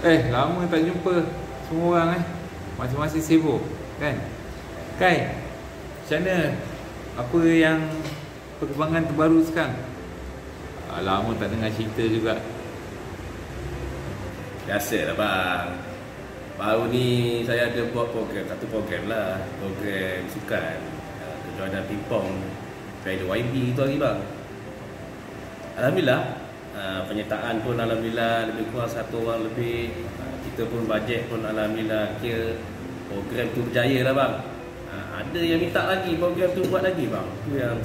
Lama tak jumpa semua orang masing-masing sibuk kan. Kai, macam mana? Apa yang perkembangan terbaru sekarang? Lama tak dengar cerita juga. Biasa lah bang. Baru ni saya ada buat satu program lah. Program sukan kejuaraan pingpong Rider YB tu hari bang. Alhamdulillah, penyertaan pun alhamdulillah lebih kurang satu orang lebih. Kita pun bajet pun alhamdulillah kira program tu berjaya lah bang. Ada yang minta lagi program tu buat lagi bang. Tu yang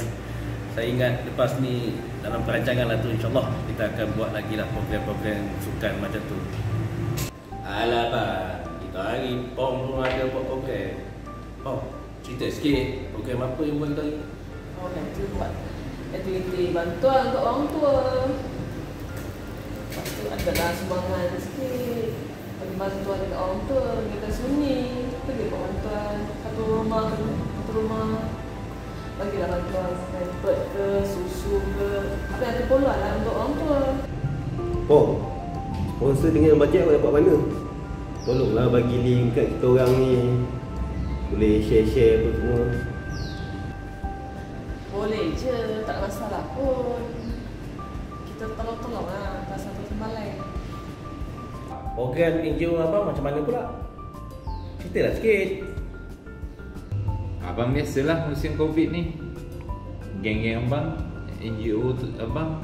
saya ingat lepas ni dalam perancangan lah tu, insyaAllah kita akan buat lagi lah program-program sukan macam tu. Alah bang, kita hari POM pun ada buat program. Cerita sikit program apa yang buat kita hari? Nanti buat aktiviti bantuan untuk orang tua. Lepas tu adalah sumbangan sikit, bagi bantuan dekat orang tua, mereka sunyi, pergi buat bantuan satu rumah, bagilah bantuan pamper ke, susu ke, apa yang keperluan lah untuk orang tua. Sponsor dengan bajet awak dapat mana? Tolonglah bagi link kat kita orang ni. Boleh share-share apa semua. Boleh je, tak ada masalah pun. Kita tolong-tolong lah antara satu sama lain. Program NGO abang macam mana pula? Ceritalah sikit. Abang biasalah musim Covid ni. Geng-geng abang, NGO abang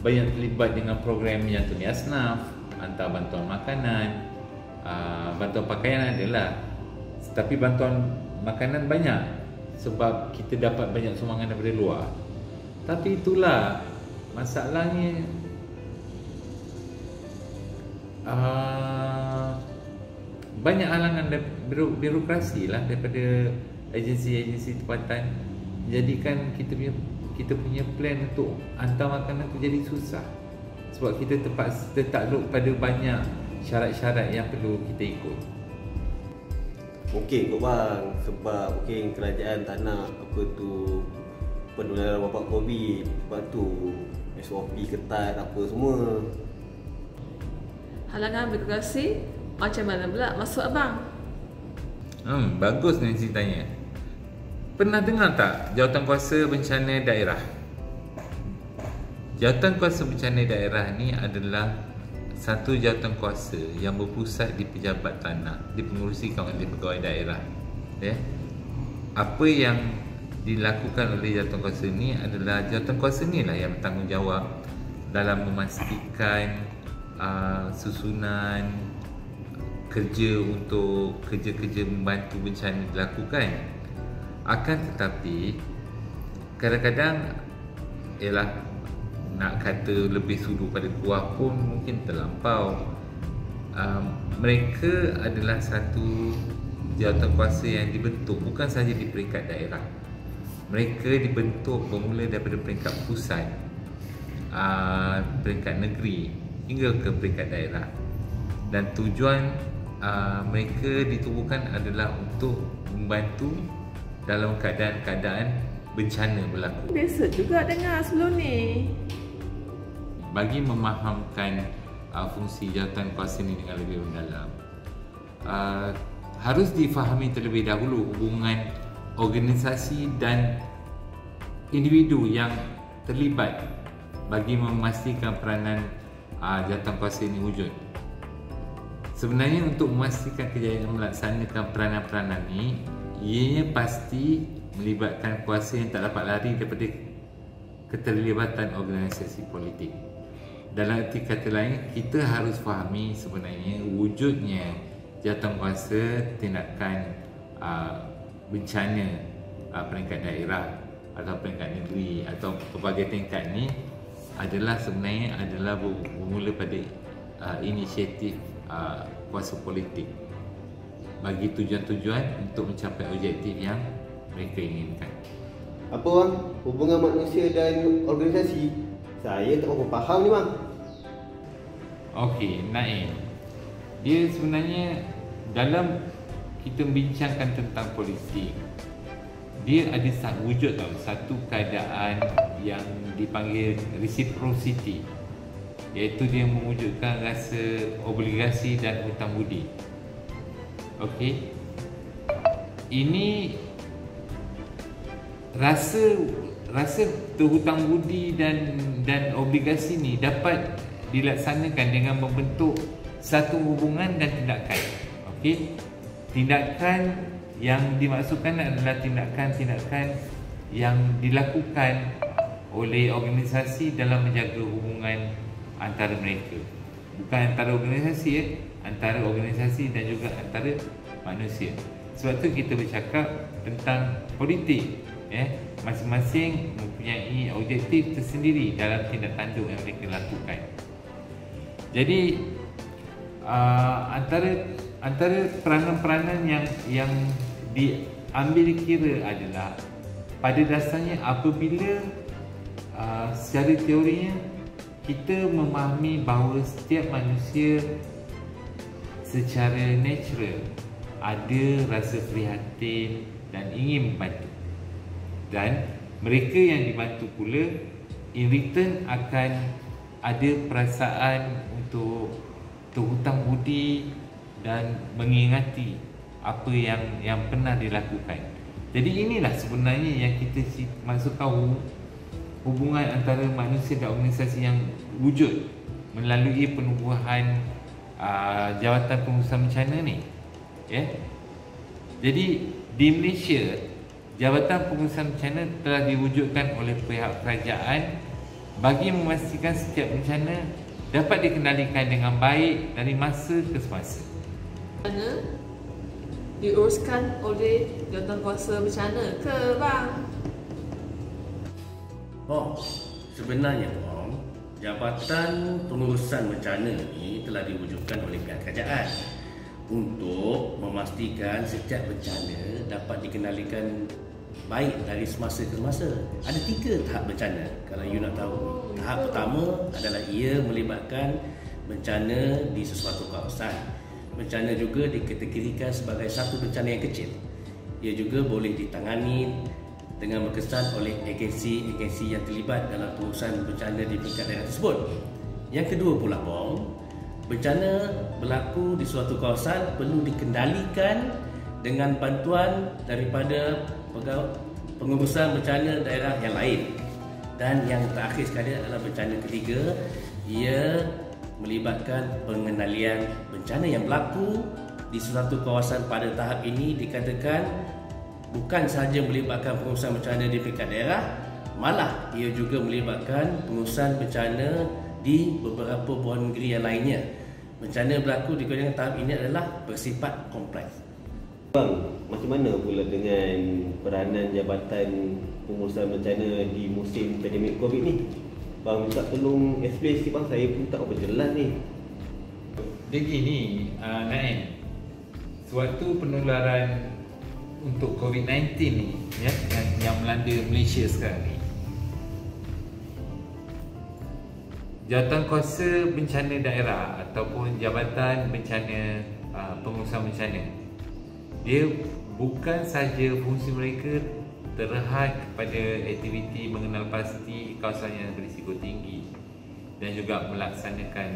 banyak terlibat dengan program yang tu ni asnaf, hantar bantuan makanan, bantuan pakaian adalah. Tapi bantuan makanan banyak sebab kita dapat banyak sumbangan daripada luar. Tapi itulah masalahnya, banyak halangan birokrasi lah daripada agensi-agensi tempatan. Jadikan kita punya plan untuk hantar makanan tu jadi susah sebab kita terpaksa takluk pada banyak syarat-syarat yang perlu kita ikut. Okey kot bang, sebab mungkin kerajaan tak nak apa tu penularan wabak Covid. Sebab tu SOP ketat apa semua. Halangan birokrasi macam mana pula maksud abang? Bagus ni ceritanya. Pernah dengar tak Jawatankuasa Bencana Daerah? Jawatankuasa Bencana Daerah ni adalah satu jawatankuasa yang berpusat di pejabat tanah, dipengerusikan oleh pegawai daerah. Apa yang dilakukan oleh jawatankuasa ni adalah jawatankuasa ni lah yang bertanggungjawab dalam memastikan susunan kerja untuk kerja-kerja membantu bencana dilakukan. Akan tetapi kadang-kadang nak kata lebih sudu pada kuah pun mungkin terlampau. Mereka adalah satu jawatankuasa yang dibentuk bukan sahaja di peringkat daerah. Mereka dibentuk bermula daripada peringkat pusat, peringkat negeri hingga ke peringkat daerah. Dan tujuan mereka ditubuhkan adalah untuk membantu dalam keadaan-keadaan bencana berlaku. Biasa juga dengar sebelum ni. Bagi memahamkan fungsi jawatankuasa ini dengan lebih mendalam, harus difahami terlebih dahulu hubungan organisasi dan individu yang terlibat bagi memastikan peranan jawatankuasa ini wujud. Sebenarnya untuk memastikan kejayaan melaksanakan peranan-peranan ini, ianya pasti melibatkan kuasa yang tak dapat lari daripada keterlibatan organisasi politik. Dalam arti kata lain, kita harus fahami sebenarnya wujudnya jawatankuasa tindakan bencana peringkat daerah atau peringkat negeri atau pelbagai tingkat ni adalah sebenarnya bermula pada inisiatif kuasa politik bagi tujuan-tujuan untuk mencapai objektif yang mereka inginkan. Apa bang? Hubungan manusia dan organisasi? Saya tak berapa faham ni bang. Okey, Naim. Dia sebenarnya dalam kita membincangkan tentang politik, dia ada wujud satu keadaan yang dipanggil reciprocity. iaitu dia mewujudkan rasa obligasi dan hutang budi. Okey. Ini rasa terhutang budi dan obligasi ni dapat dilaksanakan dengan membentuk satu hubungan dan tindakan. Okey. Tindakan yang dimaksudkan adalah tindakan-tindakan yang dilakukan oleh organisasi dalam menjaga hubungan antara mereka. Bukan antara organisasi, antara organisasi dan juga antara manusia. Sebab tu kita bercakap tentang politik. Masing-masing mempunyai objektif tersendiri dalam tindak tanduk yang mereka lakukan. Jadi antara peranan-peranan yang diambil kira adalah pada dasarnya apabila secara teorinya kita memahami bahawa setiap manusia secara natural ada rasa prihatin dan ingin membantu, dan mereka yang dibantu pula in return akan ada perasaan untuk terhutang budi dan mengingati apa yang pernah dilakukan. Jadi inilah sebenarnya yang kita maksudkan hubungan antara manusia dan organisasi yang wujud melalui penubuhan Jabatan Pengurusan Bencana ni. Jadi di Malaysia, Jabatan Pengurusan Bencana telah diwujudkan oleh pihak kerajaan bagi memastikan setiap bencana dapat dikendalikan dengan baik dari masa ke semasa. Diuruskan oleh Jawatankuasa Bencana ke bang? Sebenarnya Jabatan Pengurusan Bencana ni telah diwujudkan oleh pihak kerajaan untuk memastikan setiap bencana dapat dikendalikan baik dari semasa ke semasa. Ada 3 tahap bencana kalau you nak tahu. Tahap pertama adalah ia melibatkan bencana di sesuatu kawasan. Bencana juga dikategorikan sebagai satu bencana yang kecil. Ia juga boleh ditangani dengan berkesan oleh agensi-agensi yang terlibat dalam pengurusan bencana di peringkat daerah tersebut. Yang kedua pula bencana berlaku di suatu kawasan perlu dikendalikan dengan bantuan daripada pengurusan bencana daerah yang lain. Dan yang terakhir sekali adalah bencana ketiga, ia melibatkan pengendalian bencana yang berlaku di suatu kawasan pada tahap ini dikatakan bukan sahaja melibatkan pengurusan bencana di peringkat daerah, malah ia juga melibatkan pengurusan bencana di beberapa buah negeri yang lainnya. Bencana berlaku di kawasan tahap ini adalah bersifat kompleks. Bang, macam mana pula dengan peranan Jabatan Pengurusan Bencana di musim pandemik COVID ni? Bang, minta tolong explain sikit bang, saya pun tak apa jelas ni. Dia gini, Naim, suatu penularan untuk COVID-19 ni yang melanda Malaysia sekarang ni, Jawatankuasa Bencana Daerah ataupun Jabatan Bencana Pengurusan Bencana, dia bukan sahaja fungsi mereka terhad kepada aktiviti mengenal pasti kawasan yang berisiko tinggi dan juga melaksanakan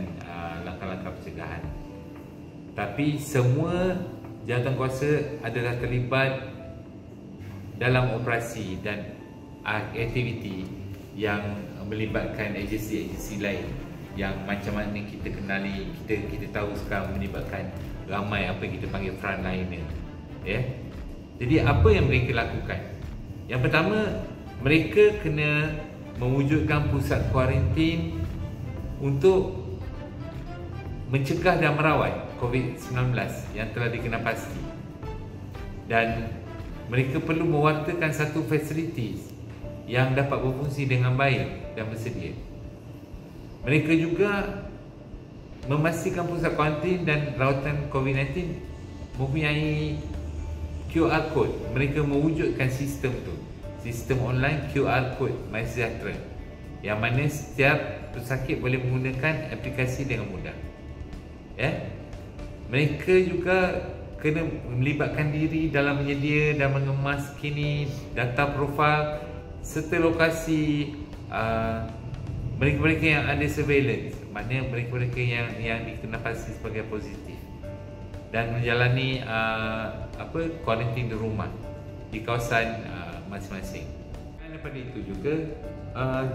langkah-langkah pencegahan, tapi semua jawatankuasa adalah terlibat dalam operasi dan aktiviti yang melibatkan agensi-agensi lain yang macam mana kita kenali, kita tahu sekarang melibatkan ramai apa yang kita panggil frontliner. Jadi apa yang mereka lakukan? Yang pertama, mereka kena mewujudkan pusat kuarantin untuk mencegah dan merawat COVID-19 yang telah dikenal pasti, dan mereka perlu mewartakan satu fasiliti yang dapat berfungsi dengan baik dan bersedia. Mereka juga memastikan pusat kuarantin dan rawatan COVID-19 mempunyai QR code. Mereka mewujudkan sistem tu, sistem online QR code MySejahtera, yang mana setiap pesakit boleh menggunakan aplikasi dengan mudah. Mereka juga kena melibatkan diri dalam menyedia dan mengemas kini data profil serta lokasi mereka-mereka yang ada surveillance, maknanya mereka-mereka yang dikenali sebagai positif dan menjalani kuarantin di rumah di kawasan masing-masing. Daripada itu juga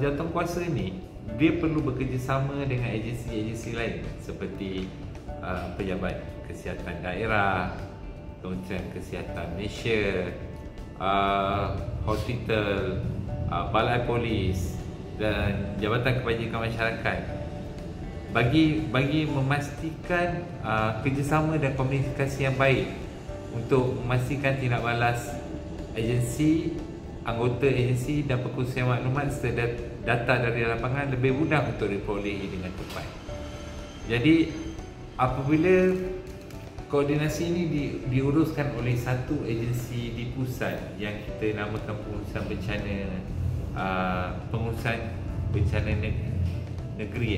jawatankuasa ni dia perlu bekerjasama dengan agensi-agensi lain seperti Pejabat Kesihatan Daerah, Kementerian Kesihatan Malaysia, hospital, balai polis dan Jabatan Kebajikan Masyarakat bagi memastikan kerjasama dan komunikasi yang baik untuk memastikan tindak balas agensi, anggota agensi dan perkongsian maklumat serta data dari lapangan lebih mudah untuk diperolehi dengan tepat. Jadi apabila koordinasi ini diuruskan oleh satu agensi di pusat yang kita namakan pengurusan bencana negeri,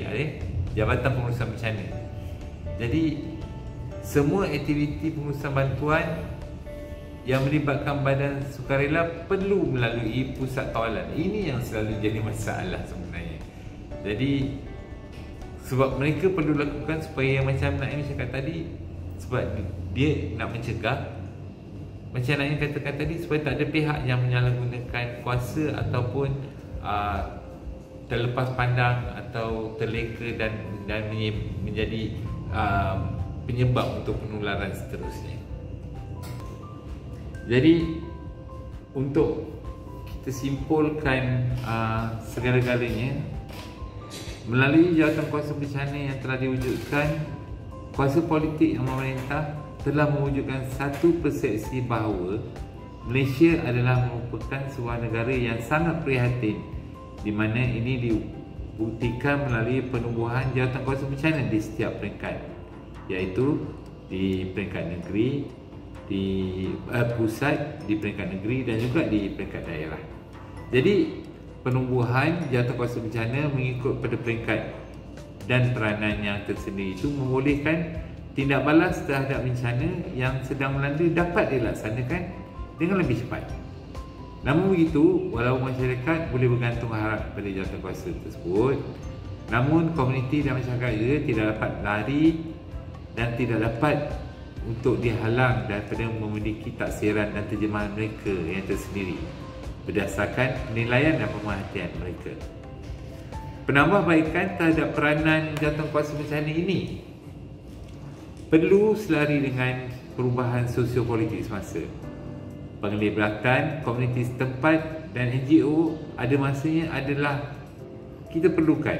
Jabatan Pengurusan Bencana. Jadi semua aktiviti pengurusan bantuan yang melibatkan badan sukarela perlu melalui pusat kawalan. Ini yang selalu jadi masalah sebenarnya. Jadi sebab mereka perlu lakukan supaya macam Naim cakap tadi, sebab dia nak mencegah, macam Naim katakan tadi, supaya tak ada pihak yang menyalahgunakan kuasa ataupun terlepas pandang atau terleka dan menjadi penyebab untuk penularan seterusnya. Jadi untuk kita simpulkan segala-galanya, melalui jawatankuasa bencana yang telah diwujudkan, kuasa politik yang memerintah telah mewujudkan satu persepsi bahawa Malaysia adalah merupakan sebuah negara yang sangat prihatin, di mana ini dibuktikan melalui penumbuhan jawatankuasa bencana di setiap peringkat, iaitu di peringkat negeri, di pusat, di peringkat negeri dan juga di peringkat daerah. Jadi penumbuhan jawatankuasa bencana mengikut pada peringkat dan peranan yang tersendiri itu membolehkan tindak balas terhadap bencana yang sedang melanda dapat dilaksanakan dengan lebih cepat. Namun begitu, walau masyarakat boleh bergantung harap pada jawatankuasa tersebut, namun komuniti dan masyarakat juga tidak dapat lari dan tidak dapat untuk dihalang daripada memiliki taksiran dan terjemahan mereka yang tersendiri berdasarkan penilaian dan pemerhatian mereka. Penambahbaikan terhadap peranan jawatankuasa bencana ini perlu selari dengan perubahan sosiopolitik semasa. Penglibatan komuniti setempat dan NGO ada masanya adalah kita perlukan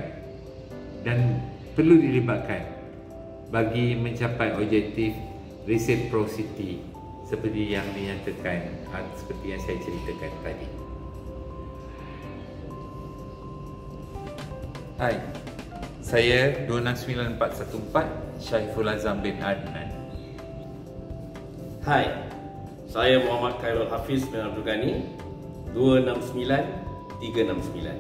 dan perlu dilibatkan bagi mencapai objektif reciprocity seperti yang dinyatakan, seperti yang saya ceritakan tadi. Hai, saya 269414 Syaiful Azam bin Adnan. Hai, saya Muhammad Khairul Hafiz bin Abdul Ghani, 269369.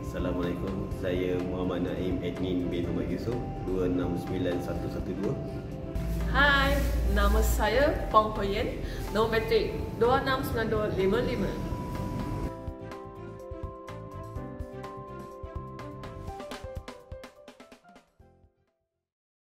Assalamualaikum, saya Muhammad Naim Admin bin Muhammad Yusof, 269112. Hai, nama saya Pong Toyen, nombor metrik 269255.